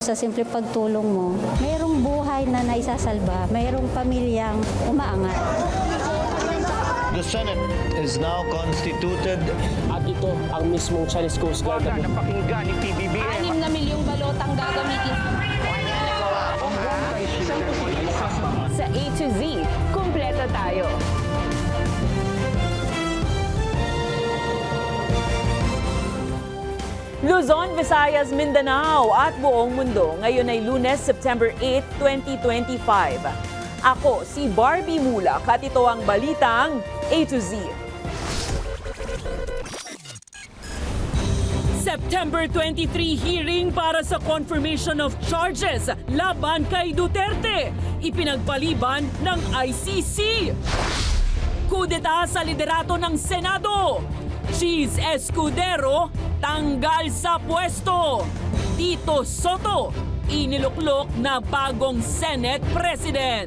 Sa simple pagtulong mo, mayroong buhay na naisasalba, mayroong pamilyang umaangat. The Senate is now constituted. At ito ang mismong Chinese Coast Guard. Napakinggan ni PBBM. 6 na milyong balotang gagamitin sa A to Z. Kumpleto tayo. Luzon, Visayas, Mindanao at buong mundo. Ngayon ay Lunes, September 8, 2025. Ako si Barbie Mulak at ito ang balitang A to Z. September 23 hearing para sa confirmation of charges laban kay Duterte. Ipinagpaliban ng ICC. Kudeta sa liderato ng Senado. Cheese Escudero tanggal sa pwesto. Tito Soto iniluklok na bagong Senate President.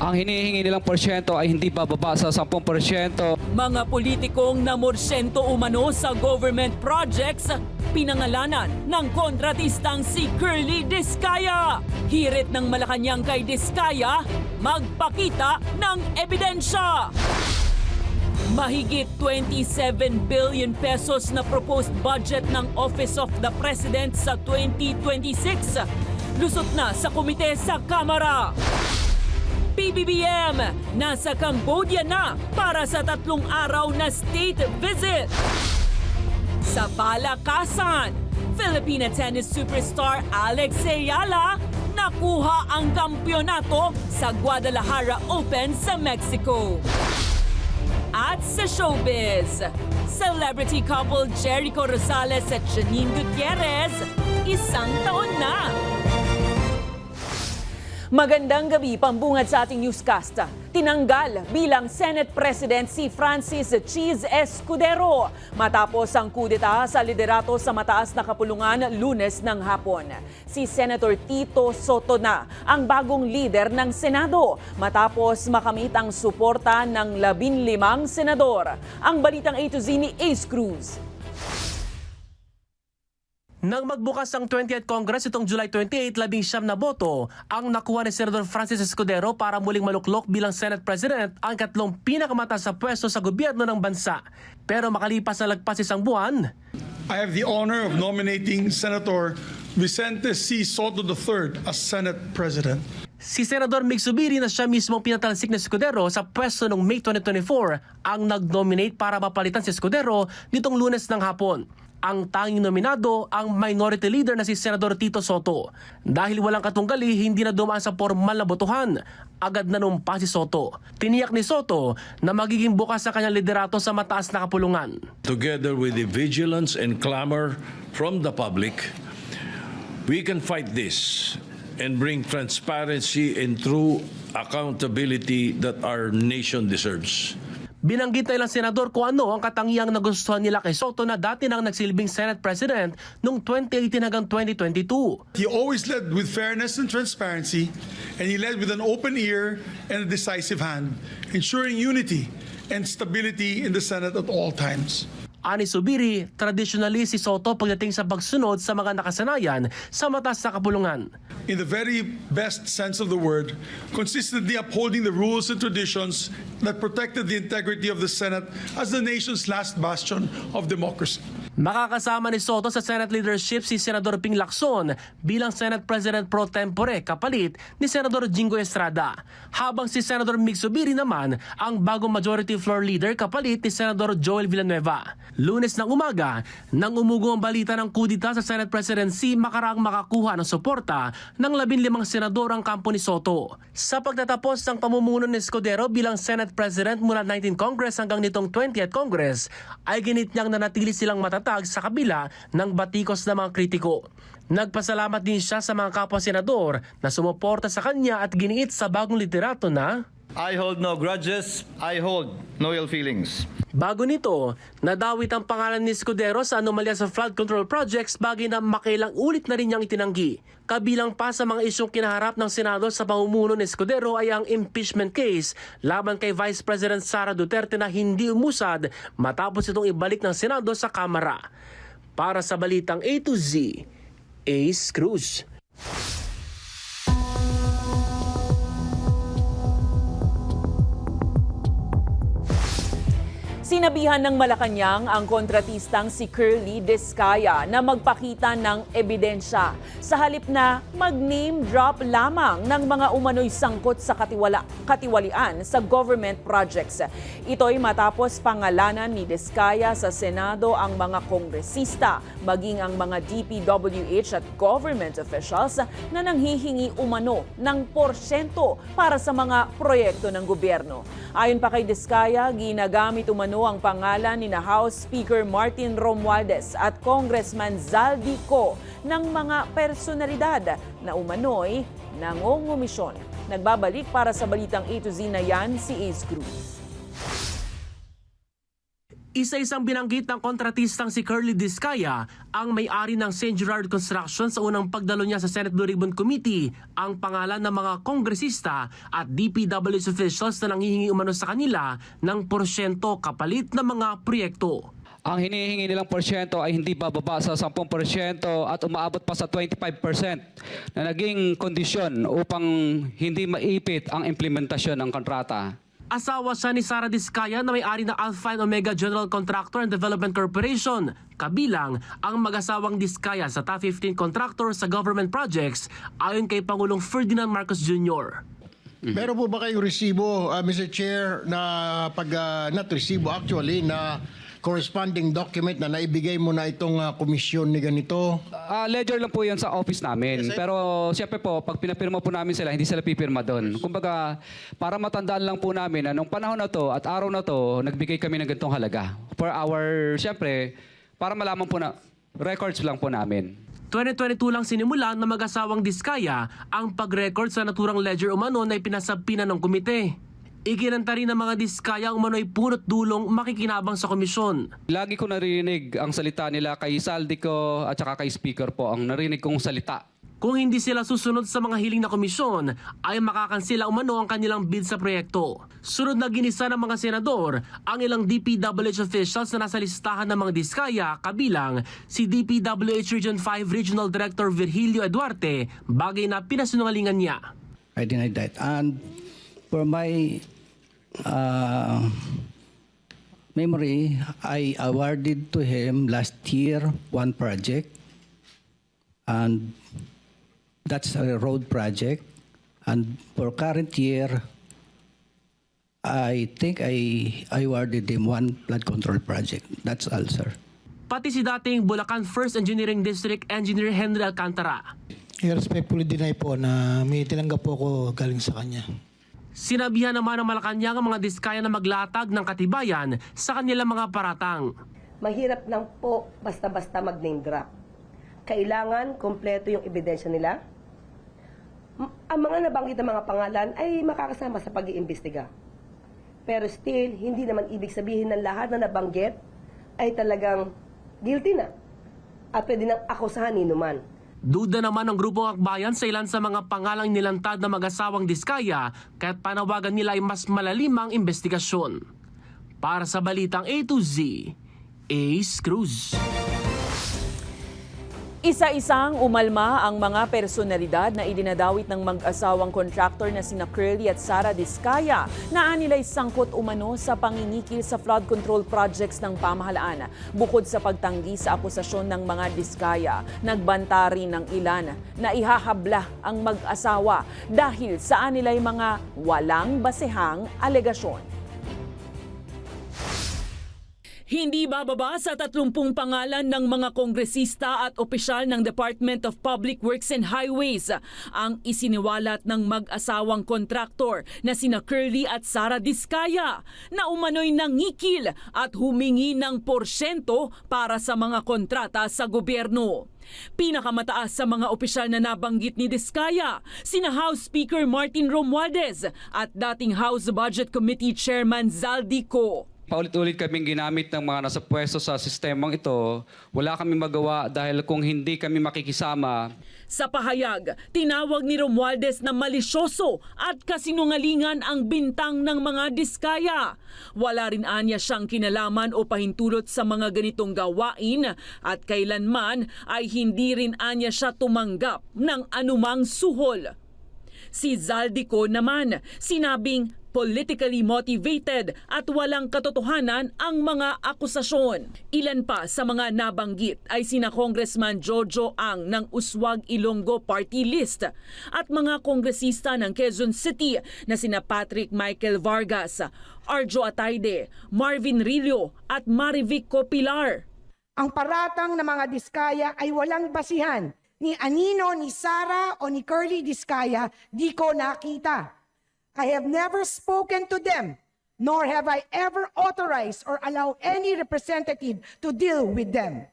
Ang hinihingi nilang porsyento ay hindi bababa sa 10%. Mga politikong namorsyento umano sa government projects, pinangalanan ng kontratistang si Curly Diskaya. Hirit ng Malacanang kay Diskaya, magpakita ng ebidensya. Mahigit 27 billion pesos na proposed budget ng Office of the President sa 2026. Lusot na sa komite sa Kamara. PBBM nasa Cambodia na para sa 3 araw na state visit. Sa palakasan, Filipina tennis superstar Alex Ayala nakuha ang kampyonato sa Guadalajara Open sa Mexico. At sa showbiz, celebrity couple Jericho Rosales at Janine Gutierrez, 1 taon na. Magandang gabi, pambungad sa ating newscast. Tinanggal bilang Senate President si Francis Cheese Escudero matapos ang kudeta sa liderato sa mataas na kapulungan Lunes ng hapon. Si Senator Tito Soto na ang bagong leader ng Senado matapos makamit ang suporta ng 15 senador. Ang balitang A to Z ni Ace Cruz. Nang magbukas ang 20th Congress itong July 28, 19 na boto ang nakuha ni Senator Francis Escudero para muling maluklok bilang Senate President ang 3 pinakamataas sa pwesto sa gobyerno ng bansa. Pero makalipas na lagpas 1 buwan, I have the honor of nominating Senator Vicente C. Soto III as Senate President. si Senador Mig Zubiri na siya mismo pinatalsik ni Escudero sa pwesto noong May 2024 ang nag-nominate para mapalitan si Escudero nitong Lunes ng hapon. Ang tanging nominado ang minority leader na si Senador Tito Soto. Dahil walang katunggali, hindi na dumaan sa formal na botohan. Agad na numpa si Soto. Tiniyak ni Soto na magiging bukas sa kanyang liderato sa mataas na kapulungan. Together with the vigilance and clamor from the public, we can fight this and bring transparency and true accountability that our nation deserves. Binanggit na ilang senador kung ano ang katangiang nagustuhan nila kay Soto na dati nang nagsilbing Senate President noong 2018 hanggang 2022. He always led with fairness and transparency, and he led with an open ear and a decisive hand, ensuring unity and stability in the Senate at all times. Ani Zubiri, traditionally si Soto pagdating sa pagsunod sa mga nakasanayan sa mataas na kapulungan. In the very best sense of the word, consistently upholding the rules and traditions that protected the integrity of the Senate as the nation's last bastion of democracy. Makakasama ni Soto sa Senate leadership si Senador Ping Lacson bilang Senate President pro tempore kapalit ni Senador Jingo Estrada. Habang si Senador Mig Zubiri naman ang bagong majority floor leader kapalit ni Senador Joel Villanueva. Lunes ng umaga, nang umugo ang balita ng kudita sa Senate presidency, makaraang makakuha ng suporta ng 15 senador ang kampo ni Soto. Sa pagtatapos ng pamumuno ni Escudero bilang Senate President mula 19th Congress hanggang nitong 20th Congress, ay ginit niyang nanatili silang matatag sa kabila ng batikos ng mga kritiko. Nagpasalamat din siya sa mga kapwa senador na sumuporta sa kanya at giniit sa bagong liderato na I hold no grudges, I hold no ill feelings. Bago nito, nadawit ang pangalan ni Escudero sa anomalya sa flood control projects bagay na makailang ulit na rin niyang itinanggi. Kabilang pa sa mga isyong kinaharap ng Senado sa pamumuno ni Escudero ay ang impeachment case laban kay Vice President Sara Duterte na hindi umusad matapos itong ibalik ng Senado sa Kamara. Para sa balitang A to Z, Ace Cruz. Sinabihan ng Malacanang ang kontratistang si Curly Descaya na magpakita ng ebidensya sa halip na mag-name drop lamang ng mga umano'y sangkot sa katiwalian sa government projects. Ito'y matapos pangalanan ni Descaya sa Senado ang mga kongresista, maging ang mga DPWH at government officials na nanghihingi umano ng porsyento para sa mga proyekto ng gobyerno. Ayon pa kay Descaya, ginagamit umano ang pangalan ni na House Speaker Martin Romualdez at Congressman Zaldico ng mga personalidad na umano'y nangongomisyon. Nagbabalik para sa balitang A to Z na yan si Ace Cruz. Isa-isang binanggit ng kontratistang si Curly Descaya ang may-ari ng St. Gerard Construction sa unang pagdalo niya sa Senate Blue Ribbon Committee ang pangalan ng mga kongresista at DPWH officials na nanghihingi umano sa kanila ng porsyento kapalit ng mga proyekto. Ang hinihingi nilang porsyento ay hindi bababa sa 10% at umaabot pa sa 25% na naging kondisyon upang hindi maipit ang implementasyon ng kontrata. Asawa siya ni Sara Descaya na may-ari ng Alpha and Omega General Contractor and Development Corporation, kabilang ang mag-asawang Descaya sa top 15 contractor sa government projects ayon kay Pangulong Ferdinand Marcos Jr. Meron po ba kayong resibo, Mr. Chair, na not resibo actually, na corresponding document na naibigay mo na itong komisyon ni ganito? Ledger lang po yan sa office namin. Pero siyempre po, pag pinapirma po namin sila, hindi sila pipirma doon. Kumbaga, para matandaan lang po namin na nung panahon na to at araw na to, nagbigay kami ng ganitong halaga. For our, siyempre, para malaman po na, records lang po namin. 2022 lang sinimulan na mag-asawang Descaya ang pag-record sa naturang ledger umano na ipinasabpina ng komite. Ikinanta rin ng mga Descaya umano'y punot dulong makikinabang sa komisyon. Lagi ko narinig ang salita nila kay Zaldico at saka kay Speaker po, ang narinig kong salita. Kung hindi sila susunod sa mga hiling na komisyon, ay makakansela umano ang kanilang bid sa proyekto. Sunod na ginisa ng mga senador ang ilang DPWH officials na nasa listahan ng mga Descaya, kabilang si DPWH Region 5 Regional Director Virgilio Eduarte, bagay na pinasinungalingan niya. I denied that. And for my memory, I awarded to him last year one project, and that's a road project. And for current year, I think I awarded him one flood control project. That's all, sir. Pati si dating Bulacan 1st Engineering District Engineer Henry Alcantara. I respectfully deny po na may tinanggap po ako galing sa kanya. Sinabihan naman ng Malacanang ang mga Descaya na maglatag ng katibayan sa kanilang mga paratang. Mahirap lang po basta-basta mag-name drop. Kailangan kompleto yung ebidensya nila. Ang mga nabanggit na mga pangalan ay makakasama sa pag-iimbestiga. Pero still, hindi naman ibig sabihin ng lahat na nabanggit ay talagang guilty na at pwede nang akusahan ni numan. Duda naman ng grupong akbayan sa ilan sa mga pangalang nilantad na mag-asawang Descaya kaya't panawagan nila ay mas malalimang investigasyon. Para sa balitang A to Z, Ace Cruz. Isa-isang umalma ang mga personalidad na idinadawit ng mag-asawang contractor na sina Curly at Sara Descaya na anilay sangkot umano sa pangingikil sa flood control projects ng pamahalaan. Bukod sa pagtanggi sa akusasyon ng mga Descaya, nagbanta rin ng ilan na ihahabla ang mag-asawa dahil sa anilay mga walang basehang alegasyon. Hindi bababa sa 30 pangalan ng mga kongresista at opisyal ng Department of Public Works and Highways ang isiniwalat ng mag-asawang kontraktor na sina Curly at Sara Descaya na umano'y nangikil at humingi ng porsyento para sa mga kontrata sa gobyerno. Pinakamataas sa mga opisyal na nabanggit ni Descaya, sina House Speaker Martin Romualdez at dating House Budget Committee Chairman Zaldico. Paulit-ulit kaming ginamit ng mga nasa pwesto sa sistemang ito. Wala kaming magawa dahil kung hindi kami makikisama. Sa pahayag, tinawag ni Romualdez na malisyoso at kasinungalingan ang bintang ng mga diskaya. Wala rin anya siyang kinalaman o pahintulot sa mga ganitong gawain at kailanman ay hindi rin anya siya tumanggap ng anumang suhol. Si Zaldico naman, sinabing politically motivated at walang katotohanan ang mga akusasyon. Ilan pa sa mga nabanggit ay sina Congressman Jojo Ang ng Uswag Ilonggo Party List at mga kongresista ng Quezon City na sina Patrick Michael Vargas, Arjo Atayde, Marvin Rillo at Marivic Copilar. Ang paratang ng mga diskaya ay walang basihan. Ni Anino, ni Sara o ni Curly Diskaya, di ko nakita. I have never spoken to them, nor have I ever authorized or allowed any representative to deal with them.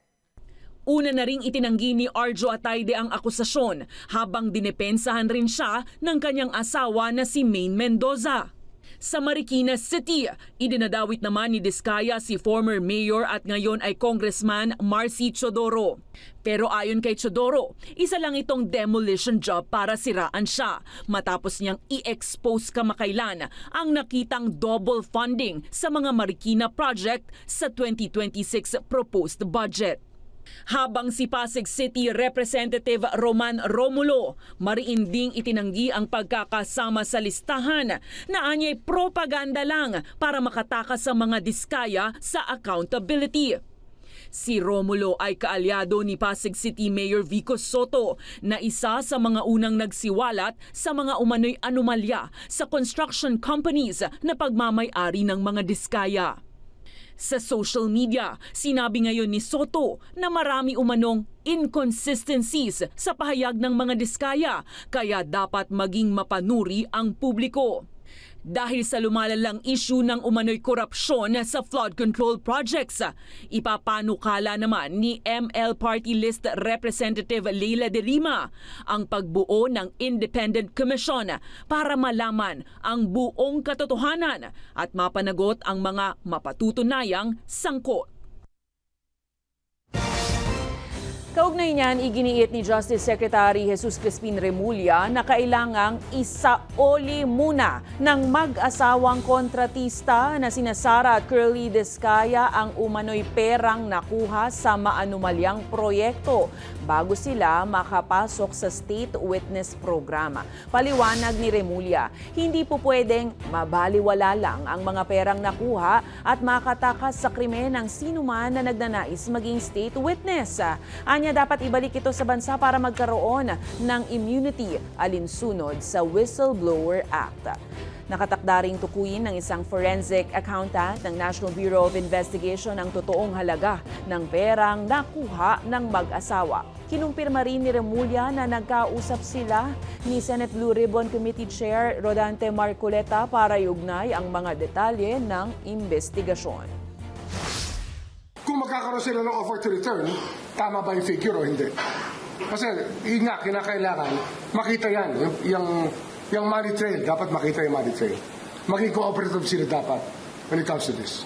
Una na ring itinanggi ni Arjo Atayde ang akusasyon habang dinepensahan rin siya ng kanyang asawa na si Maine Mendoza. Sa Marikina City, idinadawit naman ni Diskaya si former mayor at ngayon ay Congressman Marcy Chodoro. Pero ayon kay Chodoro, isa lang itong demolition job para siraan siya matapos niyang i-expose kamakailan ang nakitang double funding sa mga Marikina project sa 2026 proposed budget. Habang si Pasig City Representative Roman Romulo, mariinding itinanggi ang pagkakasama sa listahan na anya'y propaganda lang para makatakas sa mga diskaya sa accountability. Si Romulo ay kaalyado ni Pasig City Mayor Vico Soto na isa sa mga unang nagsiwalat sa mga umano'y anomalya sa construction companies na pagmamay-ari ng mga diskaya. Sa social media, sinabi ngayon ni Soto na marami umanong inconsistencies sa pahayag ng mga diskaya kaya dapat maging mapanuri ang publiko. Dahil sa lumalalang issue ng umano'y korupsyon sa flood control projects, ipapanukala naman ni ML Party List Representative Leila de Lima ang pagbuo ng Independent Commission para malaman ang buong katotohanan at mapanagot ang mga mapatutunayang sangkot. Kaugnay niyan, iginiit ni Justice Secretary Jesus Crispin Remulla na kailangang isaoli muna ng mag-asawang kontratista na sina Sara at Curly Diskaya ang umano'y perang nakuha sa maanumalyang proyekto bago sila makapasok sa State Witness Program. Paliwanag ni Remulla, hindi po pwedeng mabaliwala lang ang mga perang nakuha at makatakas sa krimen ng sinuman na nagnanais maging State Witness. Anya dapat ibalik ito sa bansa para magkaroon ng immunity alinsunod sa Whistleblower Act. Nakatakda ring tukuyin ng isang forensic accountant ng National Bureau of Investigation ang totoong halaga ng perang nakuha ng mag-asawa. Kinumpirma rin ni Remulla na nagkausap sila ni Senate Blue Ribbon Committee Chair Rodante Marcoleta para iugnay ang mga detalye ng investigasyon. Kung magkakaroon sila ng offer to return, tama ba yung figure o hindi? Kasi yun nga, kinakailangan makita yan. Yung money trail, dapat makita yung money trail. Maging cooperative sila dapat when it comes to this.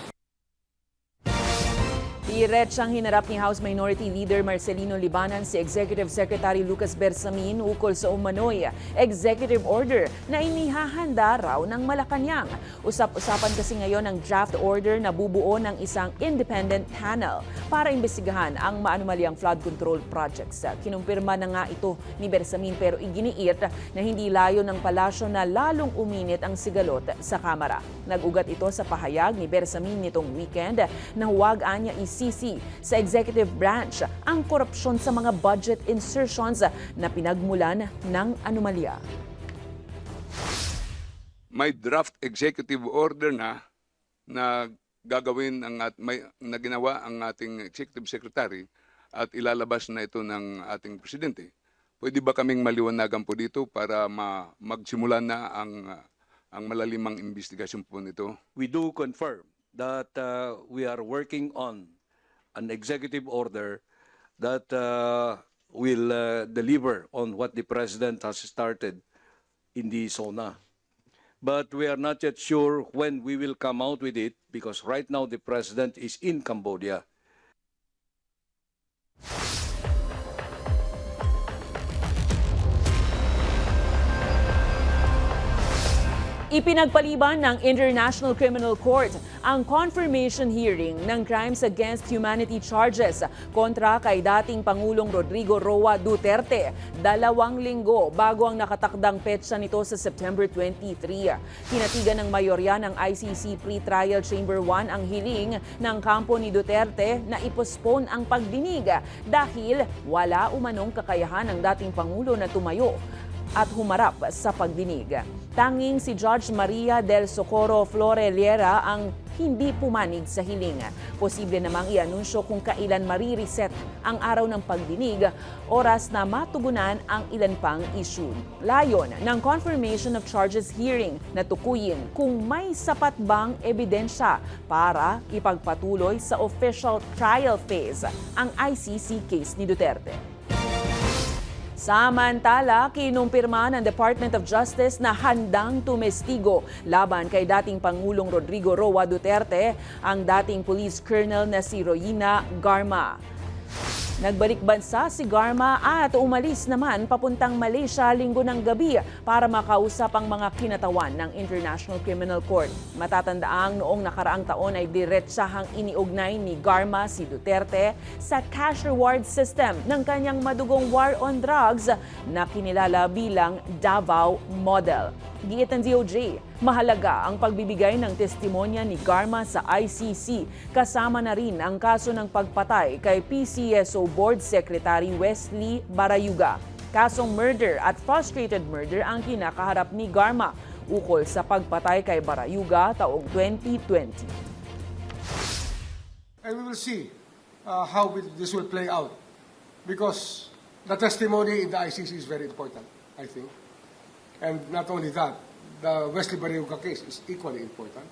Diretsang hinarap ni House Minority Leader Marcelino Libanan si Executive Secretary Lucas Bersamin ukol sa umano'y executive order na inihahanda raw ng Malacanang. Usap-usapan kasi ngayon ang draft order na bubuo ng isang independent panel para imbestigahan ang maanumalyang flood control projects. Kinumpirma na nga ito ni Bersamin pero iginiit na hindi layo ng palasyo na lalong uminit ang sigalot sa Kamara. Nag-ugat ito sa pahayag ni Bersamin nitong weekend na huwag anya isisi sa executive branch ang korupsyon sa mga budget insertions na pinagmulan ng anomalya. May draft executive order na gagawin na ginawa ang ating executive secretary at ilalabas na ito ng ating presidente. Pwede ba kaming maliwanagan po dito para magsimula na ang malalimang investigasyon po nito? We do confirm that we are working on an executive order that will deliver on what the President has started in the SONA. But we are not yet sure when we will come out with it because right now the President is in Cambodia. Ipinagpaliban ng International Criminal Court ang confirmation hearing ng crimes against humanity charges kontra kay dating Pangulong Rodrigo Roa Duterte 2 linggo bago ang nakatakdang petsa nito sa September 23. Tinatigan ng mayorya ng ICC Pre-Trial Chamber 1 ang hiling ng kampo ni Duterte na ipospone ang pagdinig dahil wala umanong kakayahan ng dating Pangulo na tumayo at humarap sa pagdinig. Tanging si Judge Maria del Socorro Floreliera ang hindi pumanig sa hiling. Posible namang i-anunsyo kung kailan marireset ang araw ng pagdinig, oras na matugunan ang ilan pang issue. Layon ng confirmation of charges hearing na tukuyin kung may sapat bang ebidensya para ipagpatuloy sa official trial phase ang ICC case ni Duterte. Samantala, kinumpirma ng Department of Justice na handang tumestigo laban kay dating Pangulong Rodrigo Roa Duterte ang dating police colonel na si Royina Garma. Nagbalik bansa si Garma at umalis naman papuntang Malaysia linggo ng gabi para makausap ang mga kinatawan ng International Criminal Court. Matatandaang noong nakaraang taon ay diretsahang iniugnay ni Garma si Duterte sa cash reward system ng kanyang madugong war on drugs na kinilala bilang Davao Model. Giit ng DOJ, mahalaga ang pagbibigay ng testimonya ni Garma sa ICC, kasama na rin ang kaso ng pagpatay kay PCSO Board Secretary Wesley Barayuga. Kasong murder at frustrated murder ang kinakaharap ni Garma ukol sa pagpatay kay Barayuga taong 2020. And we will see how this will play out because the testimony in the ICC is very important, I think. And not only that, the Wesley Barayuga case is equally important.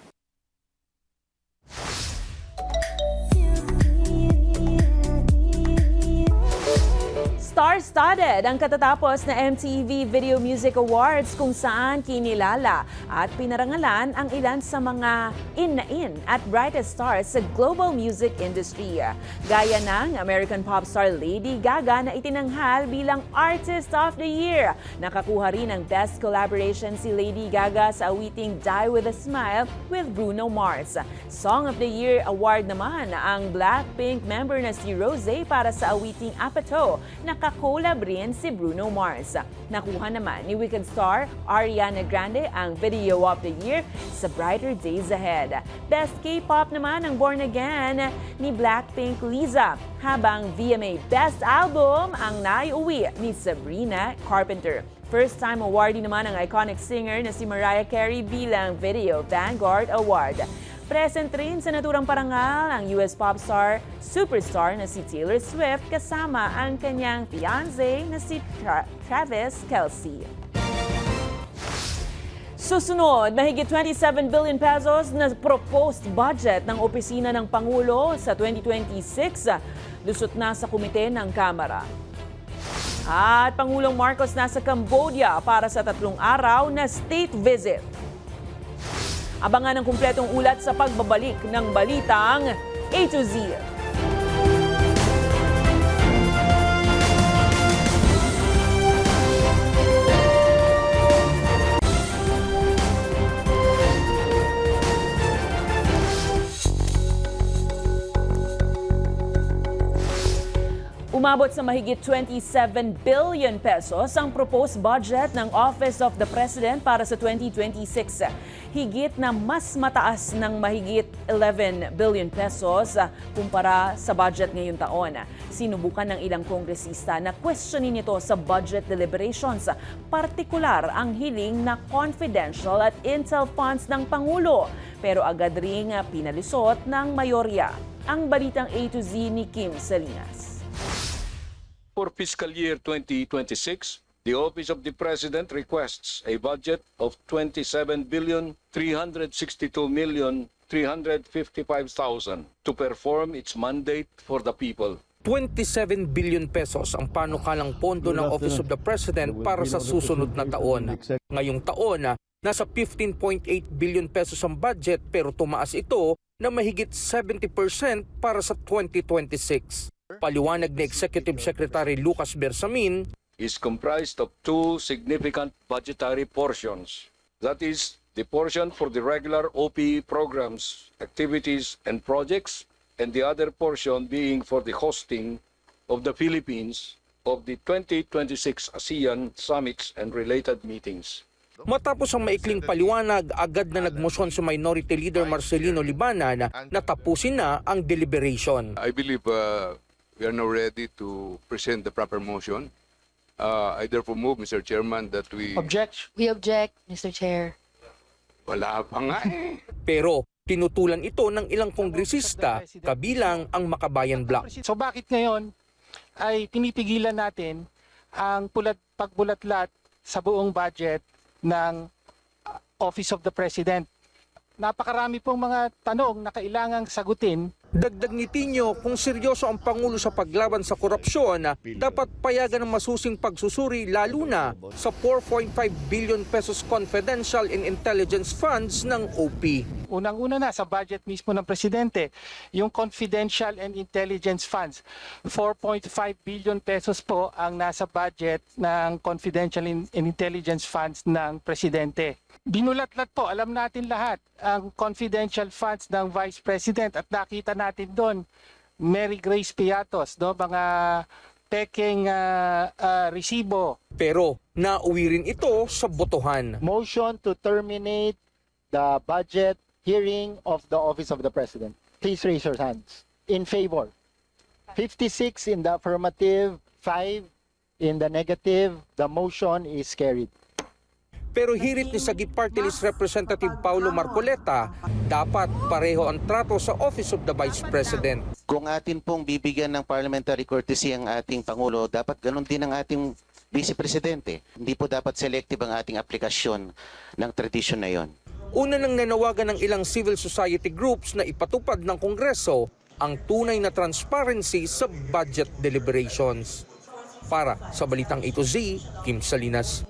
Star-studded ang katatapos na MTV Video Music Awards kung saan kinilala at pinarangalan ang ilan sa mga in at brightest stars sa global music industry. Gaya ng American pop star Lady Gaga na itinanghal bilang Artist of the Year. Nakakuha rin ng Best Collaboration si Lady Gaga sa awiting Die With a Smile with Bruno Mars. Song of the Year Award naman ang Blackpink member na si Rosé para sa awiting Apato. Nakakolab rin si Bruno Mars. Nakuha naman ni Wicked star Ariana Grande ang Video of the Year sa Brighter Days Ahead. Best K-pop naman ang Born Again ni Blackpink Lisa, habang VMA Best Album ang naiuwi ni Sabrina Carpenter. First-time awardee naman ang iconic singer na si Mariah Carey bilang Video Vanguard Award. Present rin sa naturang parangal ang US pop star, superstar na si Taylor Swift kasama ang kanyang fiancé na si Travis Kelce. Susunod, mahigit 27 billion pesos na proposed budget ng Opisina ng Pangulo sa 2026 lusot na sa komite ng Kamara. At Pangulong Marcos nasa Cambodia para sa 3 araw na state visit. Abangan ang kumpletong ulat sa pagbabalik ng balitang A to Z. Umabot sa mahigit 27 billion pesos ang proposed budget ng Office of the President para sa 2026. Higit na mas mataas ng mahigit 11 billion pesos kumpara sa budget ngayong taon. Sinubukan ng ilang kongresista na questionin ito sa budget deliberations, partikular ang hiling na confidential at intel funds ng Pangulo. Pero agad ring pinalisot ng mayorya. Ang balitang A to Z ni Kim Salinas. For fiscal year 2026, the Office of the President requests a budget of 27,362,355,000 to perform its mandate for the people. 27 billion pesos ang panukalang pondo ng Office of the President para sa susunod na taon. Ngayong taon, nasa 15.8 billion pesos ang budget pero tumaas ito na mahigit 70% para sa 2026. Paliwanag ni Executive Secretary Lucas Bersamin, is comprised of two significant budgetary portions. That is the portion for the regular OP programs, activities, and projects, and the other portion being for the hosting of the Philippines of the 2026 ASEAN Summits and related meetings. Matapos ang maikling paliwanag, agad na nagmosyon si Minority Leader Marcelino Libanan na tapusin na ang deliberation. I believe we are now ready to present the proper motion. I therefore move, Mr. Chairman, that we... Object. We object, Mr. Chair. Wala pa nga eh. Pero tinutulan ito ng ilang kongresista kabilang ang Makabayan Bloc. So bakit ngayon ay pinipigilan natin ang pagbulatlat sa buong budget ng Office of the President? Napakarami pong mga tanong na kailangang sagutin. Dagdag ni Tino, kung seryoso ang Pangulo sa paglaban sa korupsyon, dapat payagan ng masusing pagsusuri lalo na sa 4.5 billion pesos confidential and intelligence funds ng OP. Unang-una na sa budget mismo ng Presidente, yung confidential and intelligence funds. 4.5 billion pesos po ang nasa budget ng confidential and intelligence funds ng Presidente. Binulatlat po, alam natin lahat, ang confidential funds ng Vice President at nakita natin doon, Mary Grace Piatos, no, mga peking resibo. Pero nauwi rin ito sa botohan. Motion to terminate the budget hearing of the Office of the President. Please raise your hands. In favor. 56 in the affirmative, 5 in the negative. The motion is carried. Pero hirit ni Sagip Party List Representative Paulo Marcoleta, dapat pareho ang trato sa Office of the Vice President. Kung atin pong bibigyan ng parliamentary courtesy ang ating Pangulo, dapat ganun din ang ating Vice Presidente. Hindi po dapat selective ang ating aplikasyon ng tradisyon na yon. Una nang nanawagan ng ilang civil society groups na ipatupad ng Kongreso ang tunay na transparency sa budget deliberations. Para sa Balitang A to Z, Kim Salinas.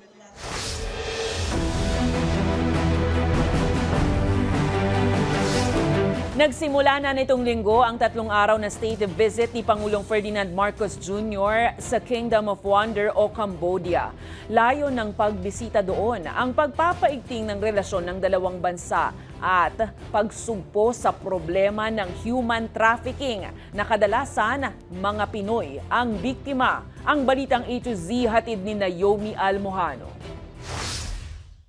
Nagsimula na nitong linggo ang 3 araw na state visit ni Pangulong Ferdinand Marcos Jr. sa Kingdom of Wonder o Cambodia. Layo ng pagbisita doon ang pagpapaigting ng relasyon ng dalawang bansa at pagsugpo sa problema ng human trafficking na kadalasan mga Pinoy ang biktima. Ang Balitang A to Z hatid ni Naomi Almojano.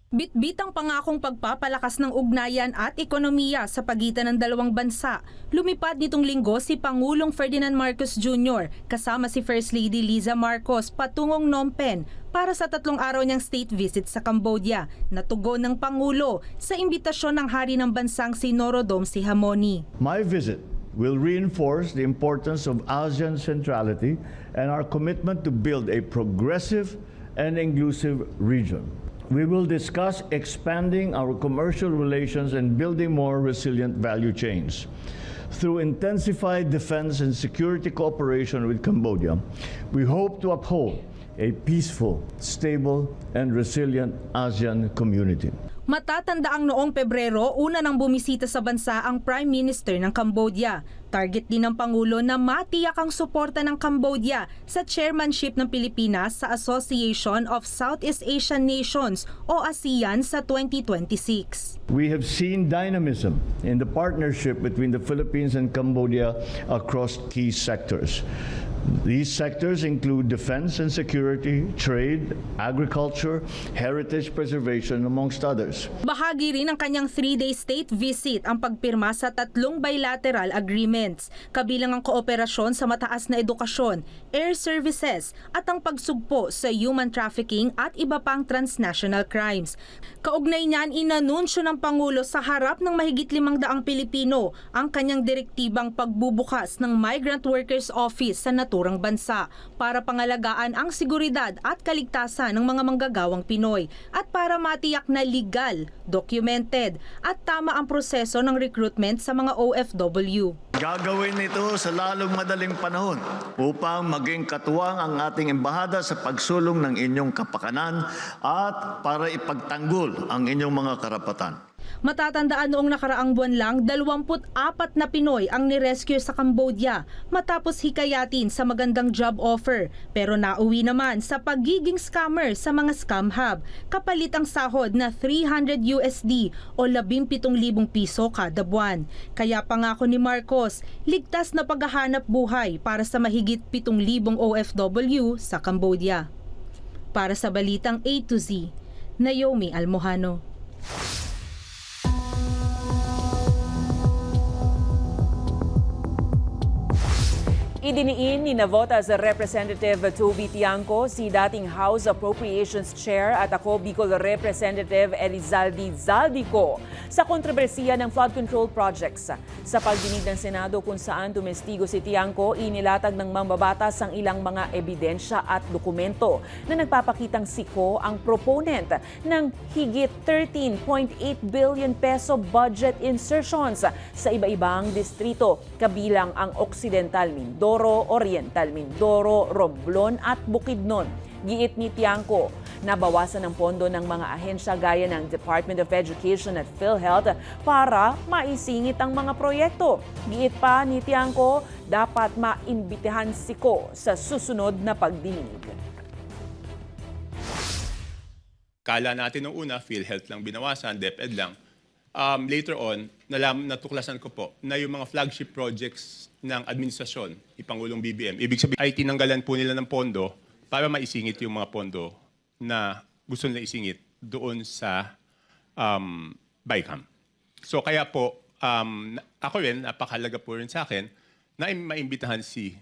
Bitbit ang pangakong pagpapalakas ng ugnayan at ekonomiya sa pagitan ng dalawang bansa. Lumipad nitong linggo si Pangulong Ferdinand Marcos Jr. kasama si First Lady Liza Marcos patungong Phnom Penh para sa 3 araw niyang state visit sa Cambodia. Natugon ng Pangulo sa imbitasyon ng hari ng bansang si Norodom Sihamoni. My visit will reinforce the importance of ASEAN centrality and our commitment to build a progressive and inclusive region. We will discuss expanding our commercial relations and building more resilient value chains. Through intensified defense and security cooperation with Cambodia, we hope to uphold a peaceful, stable, and resilient ASEAN community. Matatandaang noong Pebrero, una nang bumisita sa bansa ang Prime Minister ng Cambodia. Target din ng Pangulo na matiyak ang suporta ng Cambodia sa chairmanship ng Pilipinas sa Association of Southeast Asian Nations o ASEAN sa 2026. We have seen dynamism in the partnership between the Philippines and Cambodia across key sectors. These sectors include defense and security, trade, agriculture, heritage preservation, amongst others. Bahagi rin ng kanyang 3-day state visit ang pagpirma sa 3 bilateral agreements, kabilang ang kooperasyon sa mataas na edukasyon, air services at ang pagsugpo sa human trafficking at iba pang transnational crimes. Kaugnay niyan, inanunsyo ng Pangulo sa harap ng mahigit 500 Pilipino ang kanyang direktibang pagbubukas ng Migrant Workers Office sa naturang bansa para pangalagaan ang seguridad at kaligtasan ng mga manggagawang Pinoy at para matiyak na legal, documented at tama ang proseso ng recruitment sa mga OFW. Gagawin ito sa lalong madaling panahon upang maging katuwang ang ating embahada sa pagsulong ng inyong kapakanan at para ipagtanggol ang inyong mga karapatan. Matatandaan noong nakaraang buwan lang, 24 na Pinoy ang nirescue sa Cambodia matapos hikayatin sa magandang job offer. Pero nauwi naman sa pagiging scammer sa mga scam hub. Kapalit ang sahod na 300 USD o 17,000 piso kada buwan. Kaya pangako ni Marcos, ligtas na paghahanap buhay para sa mahigit 7,000 OFW sa Cambodia. Para sa Balitang A to Z, Naomi Almojano. Idiniin ni Navotas Representative Toby Tiangco, si dating House Appropriations Chair at ako Bicol Representative Elizalde Zaldico sa kontrobersiya ng flood control projects. Sa pagdinig ng Senado kung saan tumestigo si Tiangco, inilatag ng mambabatas ang ilang mga ebidensya at dokumento na nagpapakitang siko ang proponent ng higit 13.8 billion peso budget insertions sa iba-ibang distrito, kabilang ang Occidental Mindoro, Oriental Mindoro, Romblon at Bukidnon. Giit ni Tiangco, nabawasan ang pondo ng mga ahensya gaya ng Department of Education at PhilHealth para maisingit ang mga proyekto. Giit pa ni Tiangco, dapat maimbitahan siko sa susunod na pagdinig. Kala natin nung una, PhilHealth lang binawasan, DepEd lang. Later on, natuklasan ko po na yung mga flagship projects ng administrasyon, ni Pangulong BBM, ibig sabihin ay tinanggalan po nila ng pondo para maisingit yung mga pondo na gusto nila isingit doon sa BICAM. So kaya po, ako rin, napakahalaga po rin sa akin na maimbitahan si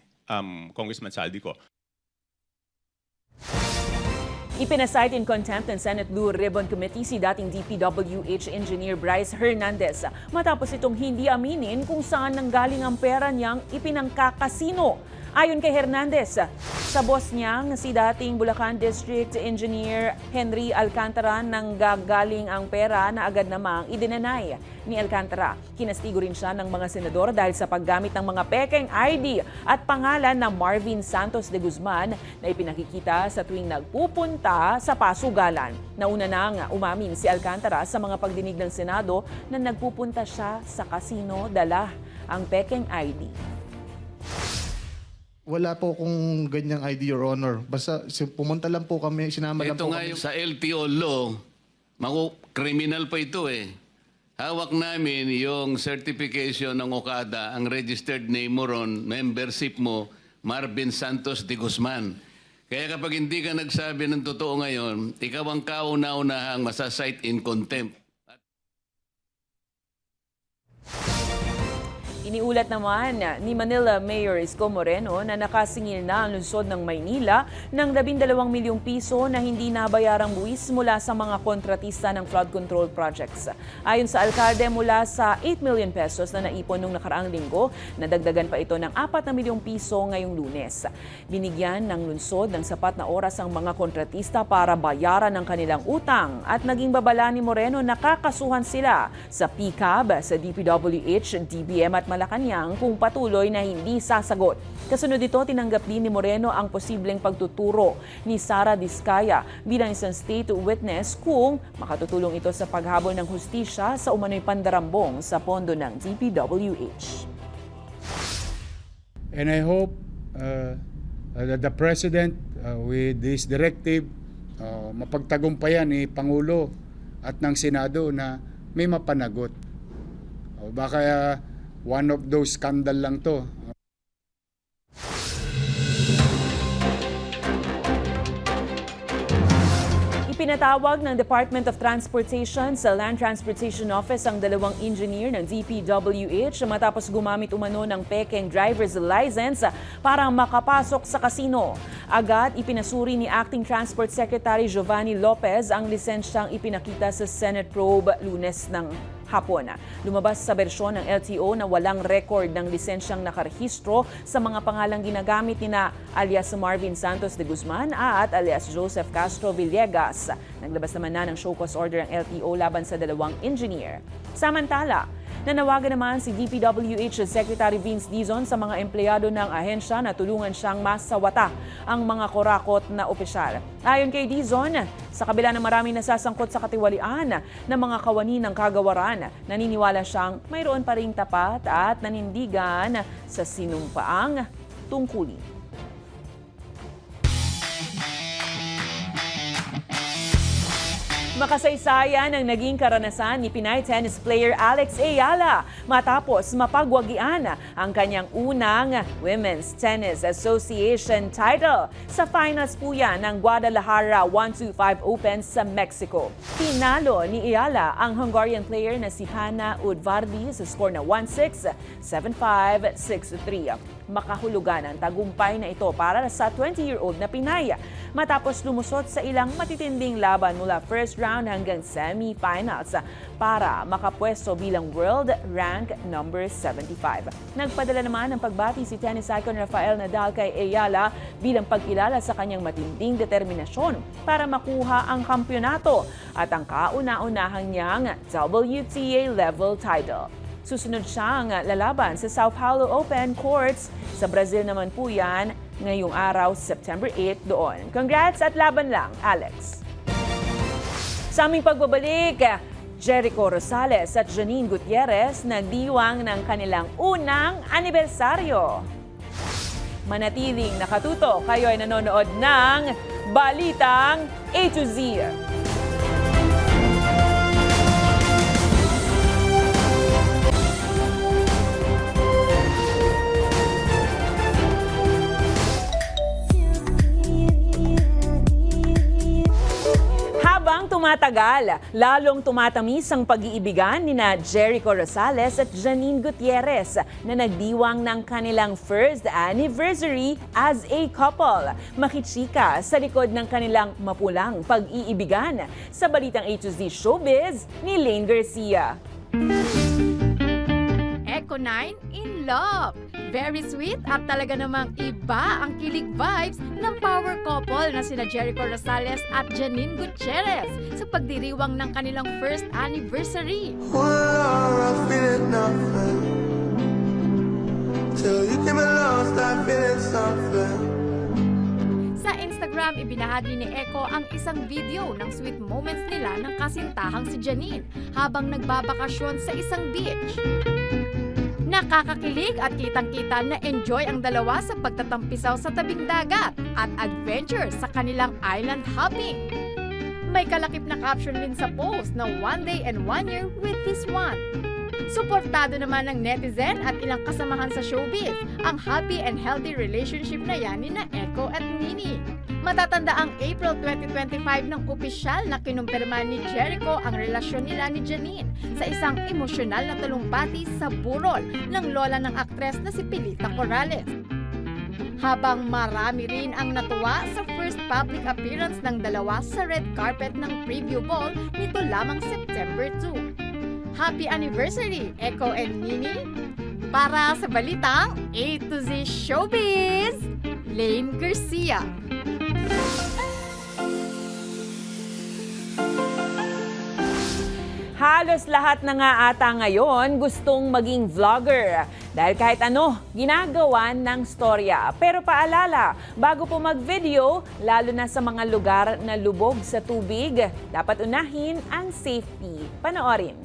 Congressman Zaldico. Ipinasight in contempt ng Senate Blue Ribbon Committee si dating DPWH Engineer Bryce Hernandez matapos itong hindi aminin kung saan nanggaling ang pera niyang ipinangkakasino. Ayon kay Hernandez, sa boss niyang si dating Bulacan District Engineer Henry Alcantara nanggagaling ang pera na agad namang idinanay ni Alcantara. Kinastigo rin siya ng mga senador dahil sa paggamit ng mga pekeng ID at pangalan na Marvin Santos de Guzman na ipinakikita sa tuwing nagpupunta sa pasugalan. Nauna nang umamin si Alcantara sa mga pagdinig ng Senado na nagpupunta siya sa kasino dala ang pekeng ID. Wala po kung ganyang ID, Your Honor. Basta pumunta lang po kami, sinama lang Ito po nga kami. yung sa LTO law, criminal pa ito eh. Hawak namin yung certification ng Okada, ang registered name mo ron, membership mo, Marvin Santos de Guzman. Kaya kapag hindi ka nagsabi ng totoo ngayon, ikaw ang kauna-unahang masasight in contempt. Iniulat naman ni Manila Mayor Isko Moreno na nakasingil na ang lungsod ng Maynila ng 12 milyong piso na hindi nabayarang buwis mula sa mga kontratista ng flood control projects. Ayon sa alkalde, mula sa 8 million pesos na naipon nung nakaraang linggo, nadagdagan pa ito ng 4 milyong piso ngayong Lunes. Binigyan ng lungsod ng sapat na oras ang mga kontratista para bayaran ang kanilang utang at naging babala ni Moreno na kakasuhan sila sa PCAB, sa DPWH, DBM at Malacanang kung patuloy na hindi sasagot. Kasunod dito, tinanggap din ni Moreno ang posibleng pagtuturo ni Sara Diskaya bilang isang state witness kung makatutulong ito sa paghabol ng hustisya sa umano'y pandarambong sa pondo ng DPWH. And I hope that the President with this directive mapagtagumpayan ni Pangulo at ng Senado na may mapanagot. Baka one of those scandal lang to. Ipinatawag ng Department of Transportation sa Land Transportation Office ang dalawang engineer ng DPWH matapos gumamit umano ng pekeng driver's license para makapasok sa kasino. Agad ipinasuri ni Acting Transport Secretary Giovanni Lopez ang lisensyang ipinakita sa Senate probe Lunes ng hapon. Lumabas sa bersyon ng LTO na walang record ng lisensyang nakarehistro sa mga pangalang ginagamit nina alias Marvin Santos de Guzman at alias Joseph Castro Villegas. Naglabas naman na ng show cause order ang LTO laban sa dalawang engineer. Samantala, Nanawagan naman si DPWH Secretary Vince Dizon sa mga empleyado ng ahensya na tulungan siyang masawata ang mga kurakot na opisyal. Ayon kay Dizon, sa kabila ng maraming nasasangkot sa katiwalian ng mga kawani ng kagawaran, naniniwala siyang mayroon pa ring tapat at nanindigan sa sinumpaang tungkulin. Makasaysayan ang naging karanasan ni Pinay tennis player Alex Ayala matapos mapagwagian ang kanyang unang Women's Tennis Association title. Sa finals po yan ng Guadalajara 125 Open sa Mexico. Pinalo ni Ayala ang Hungarian player na si Hana Udvardi sa score na 1-6, 7-5, 6-3. Makahulugan ang tagumpay na ito para sa 20-year-old na Pinay matapos lumusot sa ilang matitinding laban mula first round hanggang semi-finals para makapwesto bilang world rank number 75. Nagpadala naman ng pagbati si tennis icon Rafael Nadal kay Ayala bilang pagkilala sa kanyang matinding determinasyon para makuha ang kampyonato at ang kauna-unahang niyang WTA level title. Susunod siyang lalaban sa Sao Paulo Open Courts. Sa Brazil naman po yan ngayong araw, September 8 doon. Congrats at laban lang, Alex. Sa aming pagbabalik, Jericho Rosales at Janine Gutierrez nagdiwang ng kanilang unang anibersaryo. Manatiling nakatuto, kayo ay nanonood ng Balitang A to Z. Habang tumatagal, lalong tumatamis ang pag-iibigan nina Jericho Rosales at Janine Gutierrez na nagdiwang ng kanilang first anniversary as a couple. Makichika sa likod ng kanilang mapulang pag-iibigan sa Balitang A to Z Showbiz ni Lane Garcia. Echo 9 in love. Very sweet at talaga namang iba ang kilig vibes ng power couple na sina Jericho Rosales at Janine Gutierrez sa pagdiriwang ng kanilang first anniversary. Sa Instagram, ibinahagi ni Echo ang isang video ng sweet moments nila ng kasintahang si Janine habang nagbabakasyon sa isang beach. Nakakakilig at kitang-kita na enjoy ang dalawa sa pagtatampisaw sa tabing dagat at adventure sa kanilang island hopping. May kalakip na caption din sa post na 1 day and 1 year with this one. Suportado naman ng netizen at ilang kasamahan sa showbiz ang happy and healthy relationship na yan ni na Echo at Nini. Matatanda ang April 2025 ng opisyal na kinumpirma ni Jericho ang relasyon nila ni Janine sa isang emosyonal na talumpati sa burol ng lola ng aktres na si Pilita Corrales. Habang marami rin ang natuwa sa first public appearance ng dalawa sa red carpet ng preview ball nito lamang September 2. Happy anniversary, Echo and Nini! Para sa Balitang A to Z Showbiz, Lane Garcia. Halos lahat na nga ata ngayon gustong maging vlogger. Dahil kahit ano, ginagawan ng storya. Pero paalala, bago po mag-video, lalo na sa mga lugar na lubog sa tubig, dapat unahin ang safety. Panoorin.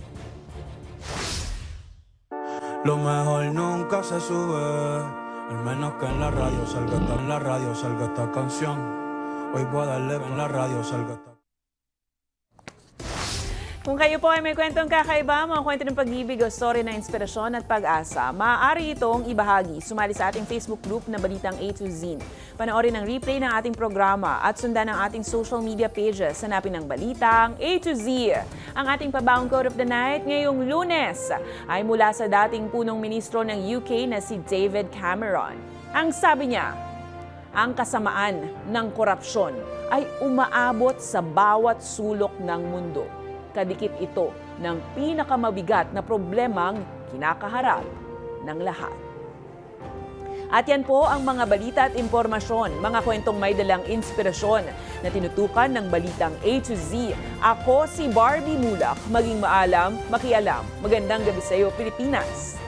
Lo mejor nunca se sube, al menos que en la radio salga esta canción. Hoy voy a darle en la radio salga esta. Kung kayo po ay may kwentong kakaiba, mga kwento ng pag-ibig o story na inspirasyon at pag-asa, maaari itong ibahagi. Sumali sa ating Facebook group na Balitang A to Z. Panoorin ang replay ng ating programa at sundan ang ating social media pages. Hanapin ang Balitang A to Z. Ang ating pabaong quote of the night ngayong Lunes ay mula sa dating punong ministro ng UK na si David Cameron. Ang sabi niya, ang kasamaan ng korupsyon ay umaabot sa bawat sulok ng mundo. Kadikit ito ng pinakamabigat na problemang kinakaharap ng lahat. At yan po ang mga balita at impormasyon, mga kwentong may dalang inspirasyon na tinutukan ng balitang A to Z. Ako si Barbie Mulak, maging maalam, makialam. Magandang gabi sa iyo, Pilipinas.